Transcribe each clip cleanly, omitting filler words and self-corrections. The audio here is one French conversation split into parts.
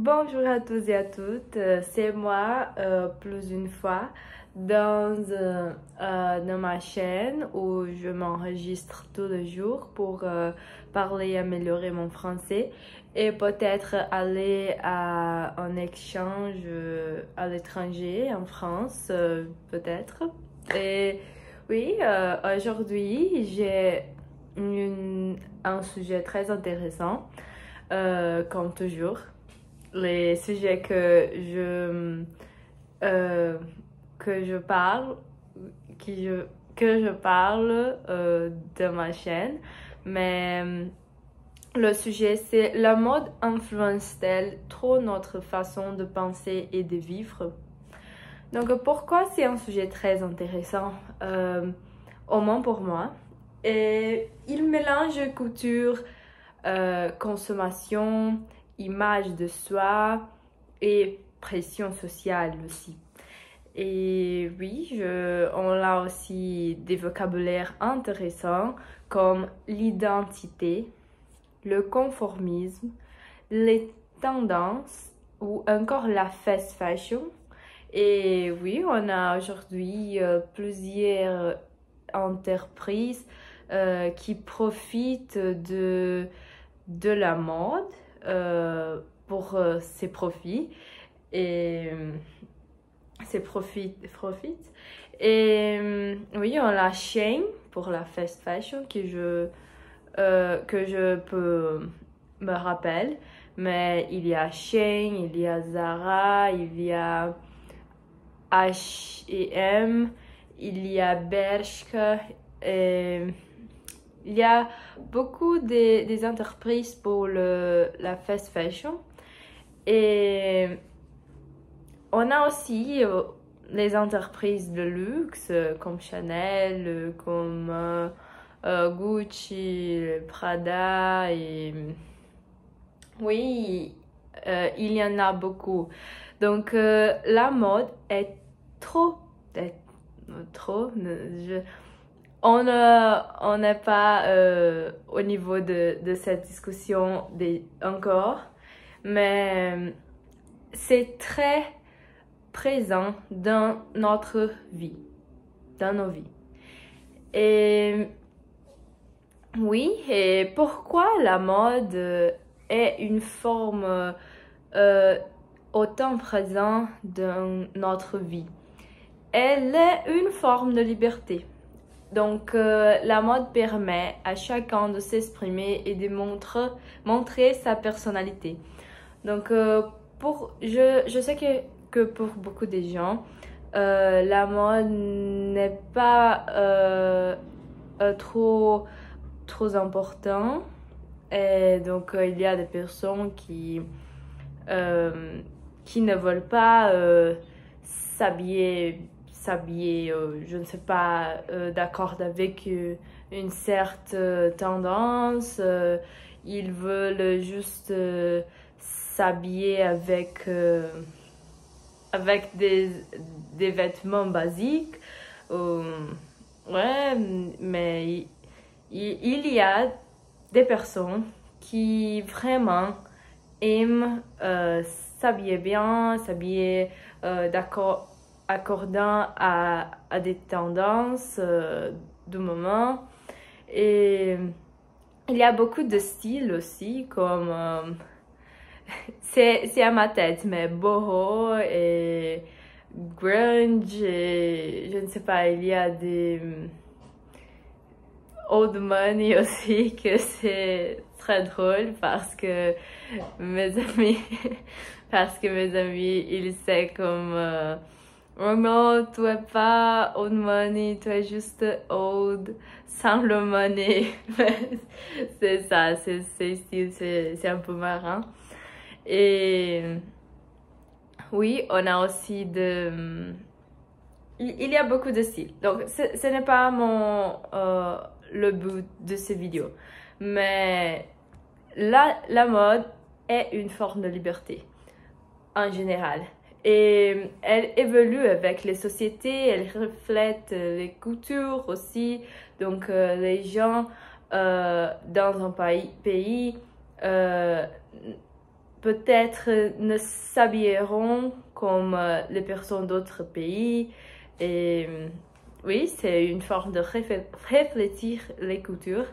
Bonjour à tous et à toutes, c'est moi plus une fois dans ma chaîne où je m'enregistre tous les jours pour parler et améliorer mon français et peut-être aller à un échange à l'étranger, en France, peut-être. Et oui, aujourd'hui j'ai un sujet très intéressant, comme toujours. Les sujets euh, que je parle, que je parle de ma chaîne. Mais le sujet, c'est la mode influence-t-elle trop notre façon de penser et de vivre? Donc, pourquoi c'est un sujet très intéressant, au moins pour moi? Et il mélange culture, consommation, image de soi et pression sociale aussi. Et oui, on a aussi des vocabulaires intéressants comme l'identité, le conformisme, les tendances ou encore la fast fashion. Et oui, on a aujourd'hui plusieurs entreprises qui profitent de la mode pour ses profits et ses profits. Et oui, on a Shein pour la fast fashion que je peux me rappeler, mais il y a Shein, il y a Zara, il y a H&M, il y a Bershka, et il y a beaucoup des entreprises pour la fast fashion. Et on a aussi les entreprises de luxe comme Chanel, comme Gucci, Prada. Et oui, il y en a beaucoup. Donc la mode est trop, on n'est pas au niveau de cette discussion encore, mais c'est très présent dans notre vie, dans nos vies. Et oui, et pourquoi la mode est une forme autant présente dans notre vie? Elle est une forme de liberté. Donc, la mode permet à chacun de s'exprimer et de montrer sa personnalité. Donc, je sais que pour beaucoup de gens, la mode n'est pas trop important. Et donc, il y a des personnes qui ne veulent pas s'habiller, je ne sais pas, d'accord avec une certaine tendance. Ils veulent juste s'habiller avec des vêtements basiques. Ouais, mais il y a des personnes qui vraiment aiment s'habiller bien, s'habiller accordant à des tendances du moment. Et il y a beaucoup de styles aussi, comme c'est à ma tête, mais boho et grunge, et je ne sais pas, il y a des old money aussi, que c'est très drôle parce que mes amis ils savent comme oh non, tu es pas old money, tu es juste old sans le money. C'est ça, c'est un peu marrant. Et oui, on a aussi il y a beaucoup de styles. Donc, ce n'est pas le but de ces vidéos. Mais la mode est une forme de liberté, en général. Et elle évolue avec les sociétés, elle reflète les cultures aussi. Donc, les gens dans un pays peut-être ne s'habilleront comme les personnes d'autres pays. Et oui, c'est une forme de réfléchir les cultures.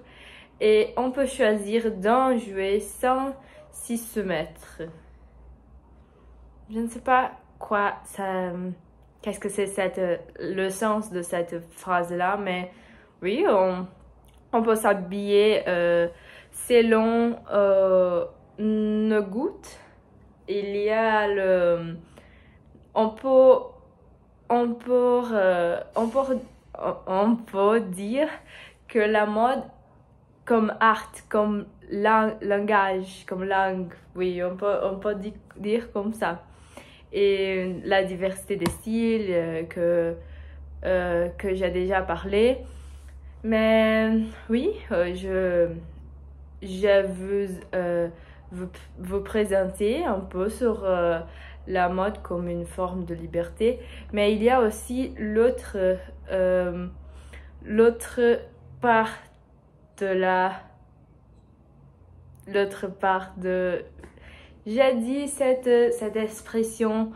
Et on peut choisir d'en jouer sans s'y soumettre. Je ne sais pas quoi ça... Qu'est-ce que c'est le sens de cette phrase-là, mais oui, on peut s'habiller selon nos goûts. Il y a le... On peut, on peut, on peut dire que la mode comme art, comme langage, comme langue, oui, on peut dire comme ça. Et la diversité des styles que j'ai déjà parlé. Mais oui, je vous présenter un peu sur la mode comme une forme de liberté. Mais il y a aussi l'autre part l'autre part de... J'ai dit cette expression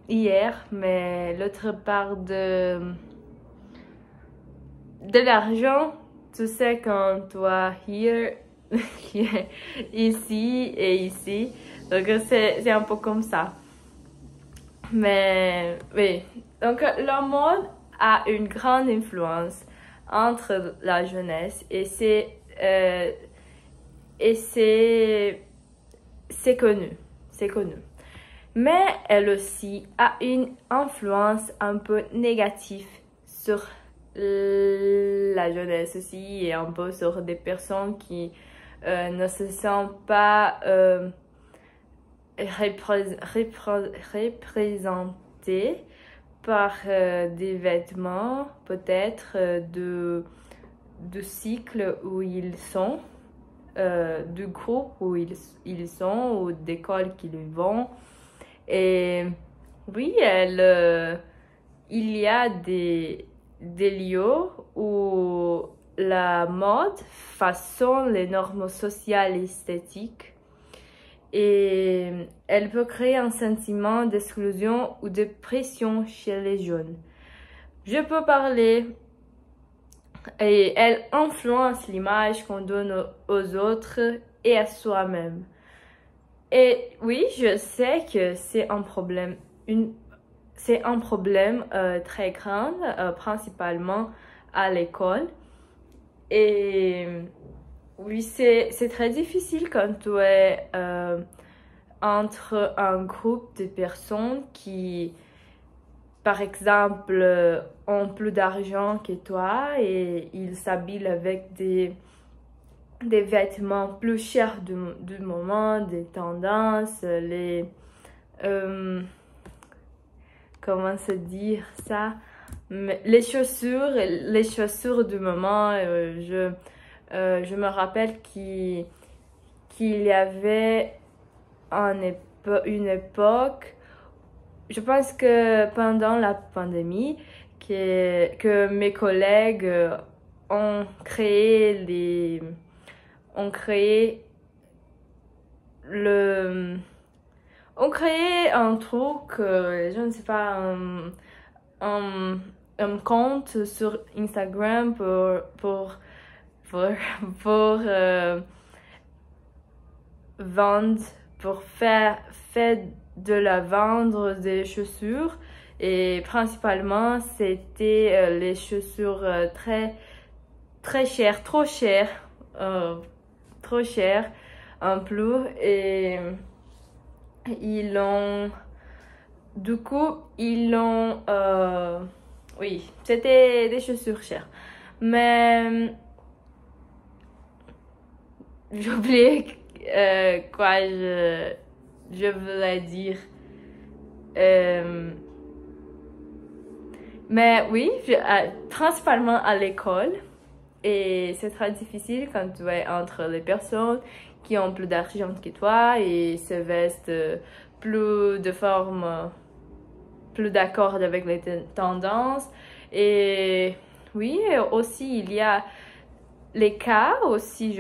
hier, mais l'autre part de l'argent, tu sais, quand toi, here, ici et ici. Donc, c'est un peu comme ça. Mais, oui. Donc, la mode a une grande influence entre la jeunesse et c'est connu, mais elle aussi a une influence un peu négative sur la jeunesse aussi et un peu sur des personnes qui ne se sentent pas représentées par des vêtements peut-être de cycle où ils sont. Du groupe où ils sont ou d'école qu'ils vont. Et oui, il y a des lieux où la mode façonne les normes sociales et esthétiques et elle peut créer un sentiment d'exclusion ou de pression chez les jeunes. Je peux parler et elle influence l'image qu'on donne aux autres et à soi-même. Et oui, je sais que c'est un problème, très grand, principalement à l'école. Et oui, c'est très difficile quand tu es entre un groupe de personnes qui, par exemple, ont plus d'argent que toi et ils s'habillent avec des vêtements plus chers du moment, des tendances, comment se dire ça? Les chaussures du moment. Je me rappelle qu'il y avait une époque, je pense que pendant la pandémie, que mes collègues ont créé un truc, je ne sais pas, un compte sur Instagram pour vendre, pour faire de la vendre des chaussures. Et principalement, c'était les chaussures très chères, trop chères en plus. Et oui, c'était des chaussures chères. Mais j'ai oublié quoi je voulais dire. Mais oui, principalement à l'école. Et c'est très difficile quand tu es entre les personnes qui ont plus d'argent que toi et se vestent plus de forme, plus d'accord avec les tendances. Et oui, aussi il y a les cas aussi,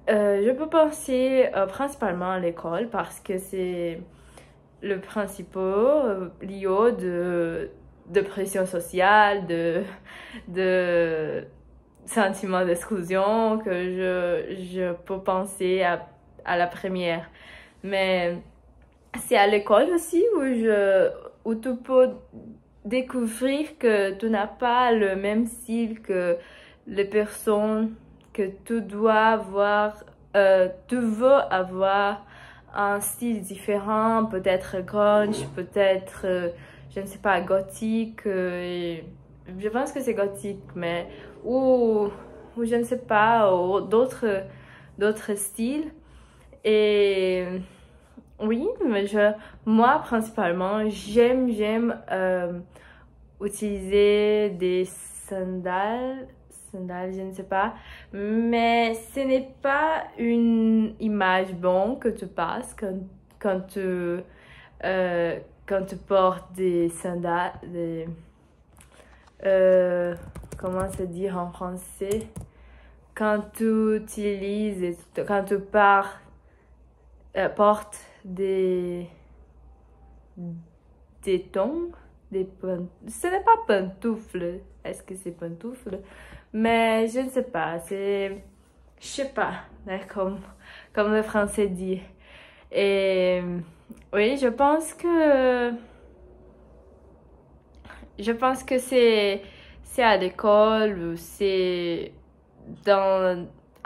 Je peux penser principalement à l'école parce que c'est le principal lieu de pression sociale, de sentiment d'exclusion que je peux penser à la première. Mais c'est à l'école aussi où tu peux découvrir que tu n'as pas le même style que les personnes que tu dois avoir, tu veux avoir un style différent, peut-être grunge, peut-être, je ne sais pas, gothique. Je pense que c'est gothique, mais ou je ne sais pas, ou d'autres styles. Et oui, mais moi principalement, j'aime utiliser des sandales, je ne sais pas, mais ce n'est pas une image bonne que tu passes quand tu portes des sandales, comment se dire en français, quand tu utilises, quand tu portes des tongs, ce n'est pas pantoufles, est-ce que c'est pantoufles? Mais je ne sais pas, je sais pas, hein, comme le français dit. Et oui, je pense que c'est à l'école ou c'est à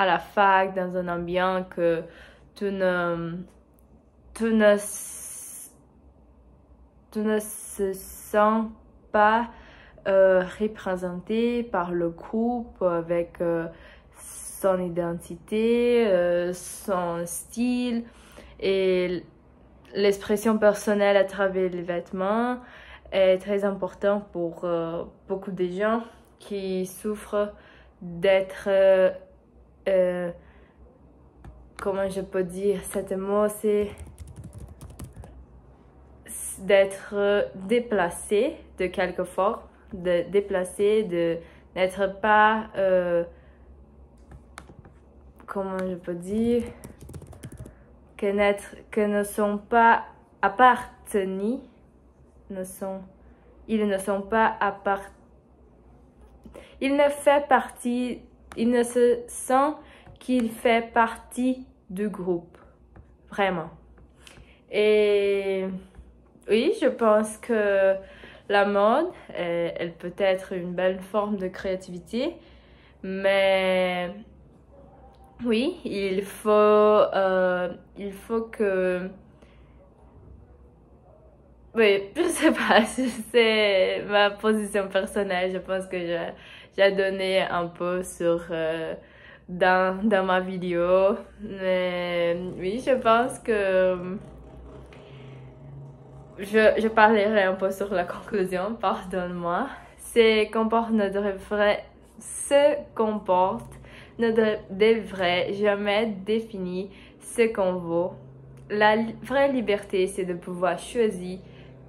la fac, dans un ambiance que tu ne se sens pas représenté par le groupe avec son identité, son style et l'expression personnelle à travers les vêtements est très important pour beaucoup de gens qui souffrent d'être, comment je peux dire cet mot, c'est d'être déplacé de quelque forme, de n'être pas, comment je peux dire, que ne sont pas appartenus, ils ne sont pas ils ne fait partie, ils ne se sent qu'il fait partie du groupe, vraiment. Et oui, je pense que la mode, elle peut être une belle forme de créativité, mais oui, il faut que... Oui, je sais pas, c'est ma position personnelle. Je pense que j'ai donné un peu sur dans ma vidéo. Mais oui, je pense que je parlerai un peu sur la conclusion, pardonne-moi. Se comporte ne devrait jamais définir ce qu'on veut. La vraie liberté, c'est de pouvoir choisir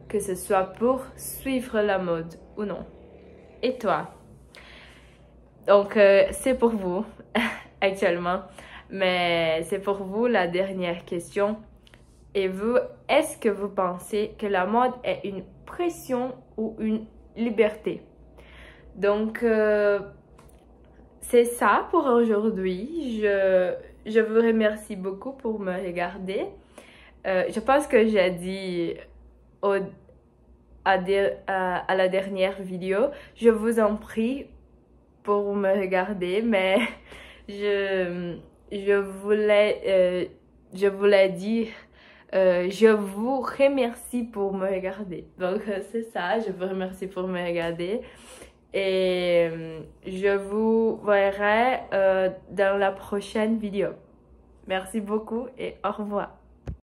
que ce soit pour suivre la mode ou non. Et toi? Donc, c'est pour vous actuellement, mais c'est pour vous la dernière question. Et vous, est-ce que vous pensez que la mode est une pression ou une liberté? Donc, c'est ça pour aujourd'hui. Je vous remercie beaucoup pour me regarder. Je pense que j'ai dit à la dernière vidéo, je vous en prie pour me regarder, mais je voulais dire, je vous remercie pour me regarder. Donc, c'est ça, je vous remercie pour me regarder. Et je vous verrai dans la prochaine vidéo. Merci beaucoup et au revoir.